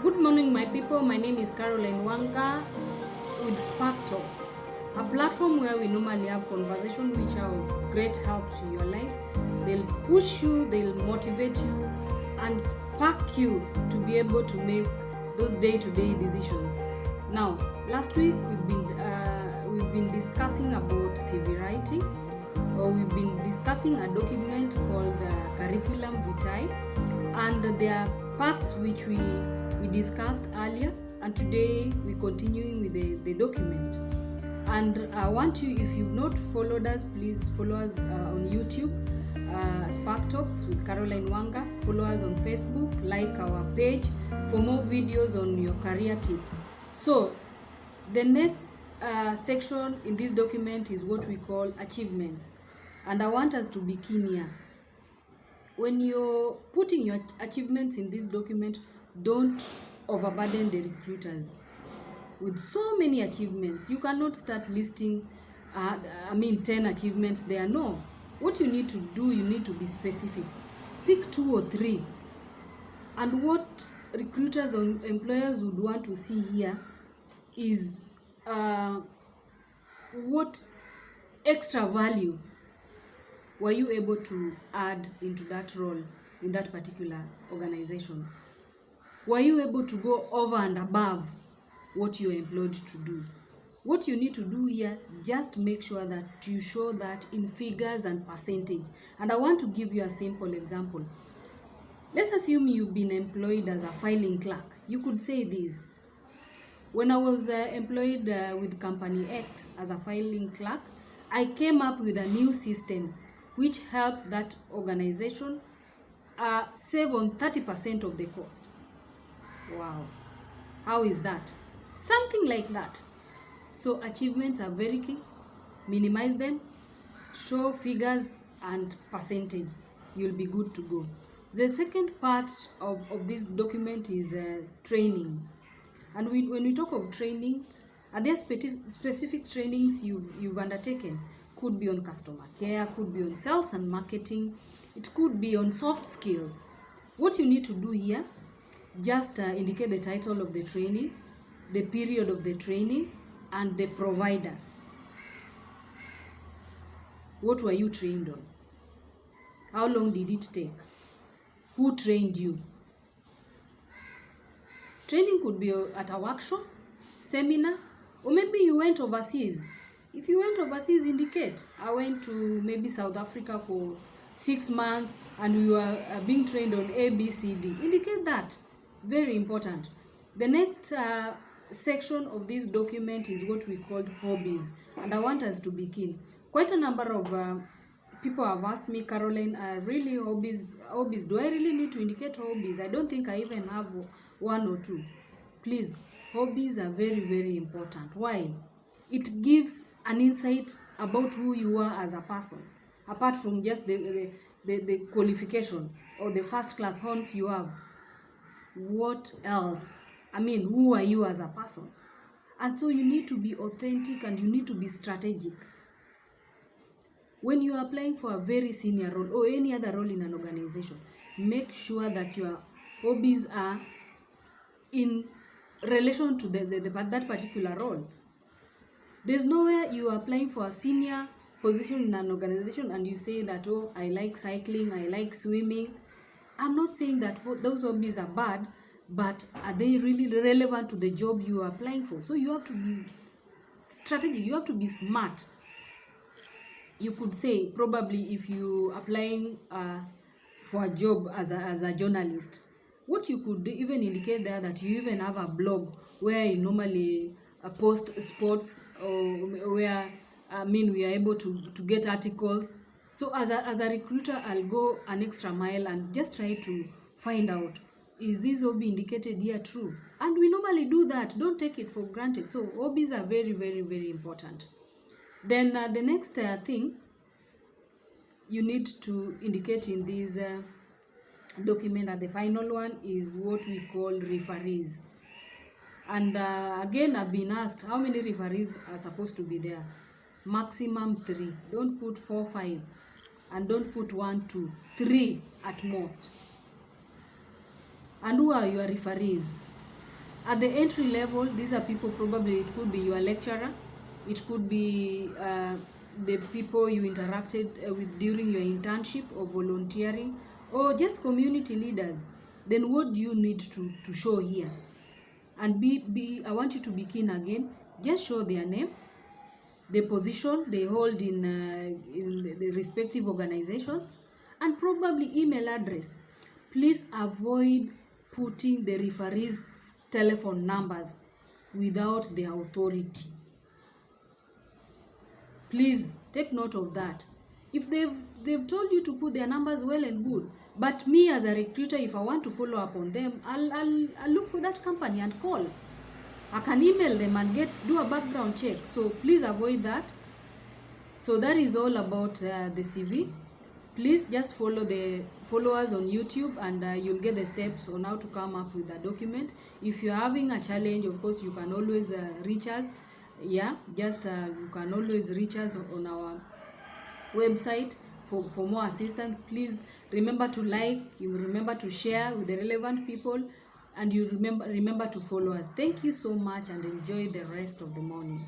Good morning, my people. My name is Caroline Wanga with Spark Talks, a platform where we normally have conversations which are of great help to your life. They'll push you, they'll motivate you, and spark you to be able to make those day-to-day decisions. Now, last week we've been discussing about CV writing, or we've been discussing a document called Curriculum Vitae, and there are parts which we discussed earlier, and today we're continuing with the document. And I want you, if you've not followed us, please follow us on YouTube, Spark Talks with Caroline Wanga. Follow us on Facebook, like our page for more videos on your career tips. So the next section in this document is what we call achievements, and I want us to be keen here. When you're putting your achievements in this document, don't overburden the recruiters with so many achievements. You cannot start listing 10 achievements there. No. What you need to do, you need to be specific. Pick 2 or 3. And what recruiters or employers would want to see here is what extra value were you able to add into that role in that particular organization? Were you able to go over and above what you're employed to do? What you need to do here, just make sure that you show that in figures and percentage. And I want to give you a simple example. Let's assume you've been employed as a filing clerk. You could say this: when I was employed with company X as a filing clerk, I came up with a new system which helped that organization save on 30% of the cost. Wow, how is that? Something like that. So achievements are very key. Minimize them, show figures and percentage. You'll be good to go. The second part of this document is trainings. And when we talk of trainings, are there specific trainings you've undertaken? Could be on customer care, could be on sales and marketing, it could be on soft skills. What you need to do here, just indicate the title of the training, the period of the training, and the provider. What were you trained on? How long did it take? Who trained you? Training could be at a workshop, seminar, or maybe you went overseas. If you went overseas, indicate. I went to maybe South Africa for 6 months and we were being trained on ABCD. Indicate that. Very important. The next section of this document is what we call hobbies, and I want us to be keen. Quite a number of people have asked me, Caroline, really hobbies? Do I really need to indicate hobbies? I don't think I even have 1 or 2. Please, hobbies are very, very important. Why? It gives an insight about who you are as a person, apart from just the qualification or the first class honors you have. What else? Who are you as a person? And so you need to be authentic and you need to be strategic. When you are applying for a very senior role or any other role in an organization, make sure that your hobbies are in relation to that particular role. There's nowhere you are applying for a senior position in an organization and you say that, oh, I like cycling, I like swimming. I'm not saying that those hobbies are bad, but are they really relevant to the job you are applying for? So you have to be strategic, you have to be smart. You could say, probably if you are applying for a job as a journalist, what you could even indicate there that you even have a blog where you normally post sports, or where we are able to get articles. So as a recruiter, I'll go an extra mile and just try to find out, is this hobby indicated here true? And we normally do that. Don't take it for granted. So hobbies are very, very, very important. Then the next thing you need to indicate in this document, and the final one, is what we call referees. And again, I've been asked, how many referees are supposed to be there? Maximum 3. Don't put 4, 5. And don't put 1, 2. 3 at most. And who are your referees? At the entry level, these are people, probably it could be your lecturer, it could be the people you interacted with during your internship or volunteering, or just community leaders. Then what do you need to show here? And I want you to be keen again. Just show their name, the position they hold in the respective organizations, and probably email address. Please avoid putting the referees' telephone numbers without their authority. Please take note of that. If they've told you to put their numbers, well and good. But me as a recruiter, if I want to follow up on them, I'll look for that company and call. I can email them and do a background check. So please avoid that. So that is all about the CV. Please just follow us on YouTube, and you'll get the steps on how to come up with a document. If you're having a challenge, of course, you can always reach us. Yeah, you can always reach us on our website for more assistance. Please remember to like, you remember to share with the relevant people, and you remember to follow us. Thank you so much, and enjoy the rest of the morning.